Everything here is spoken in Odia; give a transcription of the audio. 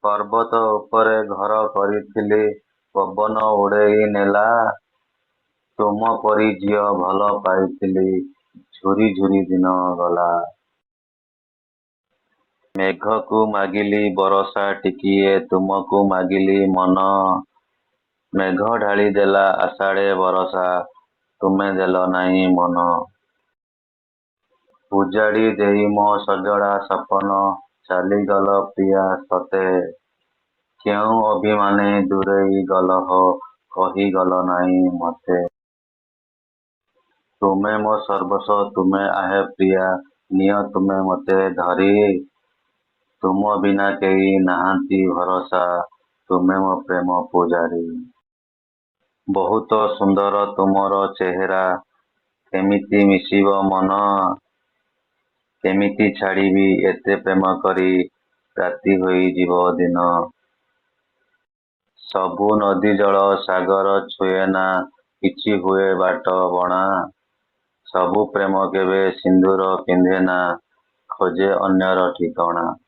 ପର୍ବତ ଉପରେ ଘର କରିଥିଲି, ପବନ ଉଡ଼େଇ ନେଲା। ତୁମ ପରି ଝିଅ ଭଲ ପାଇଥିଲି, ଝୁରି ଝୁରି ଦିନ ଗଲା। ମେଘକୁ ମାଗିଲି ବରଷା ଟିକିଏ, ତୁମକୁ ମାଗିଲି ମନ। ମେଘ ଢାଳି ଦେଲା ଆଷାଢ଼େ ବରଷା, ତୁମେ ଦେଲ ନାହିଁ ମନ। ଉଜାଡ଼ି ଦେଇ ମୋ ସଜଡ଼ା ସପନ, ଚାଲିଗଲ ପ୍ରିୟା ସତେ। କେଉଁ ଅଭିମାନେ ଦୂରେଇ ଗଲହୋ, କହିଗଲ ନାହିଁ ମତେ। ତୁମେ ମୋ ସର୍ବସ୍ୱ ତୁମେ ଆହେ ପ୍ରିୟା, ନିଅ ତୁମେ ମତେ ଧରି। ତୁମ ବିନା କେହି ନାହାନ୍ତି ଭରସା, ତୁମେ ମୋ ପ୍ରେମ ପୂଜାରୀ। ବହୁତ ସୁନ୍ଦର ତୁମର ଚେହେରା, କେମିତି ମିଶିବ ମନ। କେମିତି ଛାଡ଼ିବି ଏତେ ପ୍ରେମ କରି, ରାତି ହୋଇଯିବ ଦିନ। ସବୁ ନଦୀ ଜଳ ସାଗର ଛୁଏଁନା, କିଛି ହୁଏ ବାଟ ବଣା। ସବୁ ପ୍ରେମ କେବେ ସିନ୍ଦୂର ପିନ୍ଧେନା, ଖୋଜେ ଅନ୍ୟର ଠିକଣା।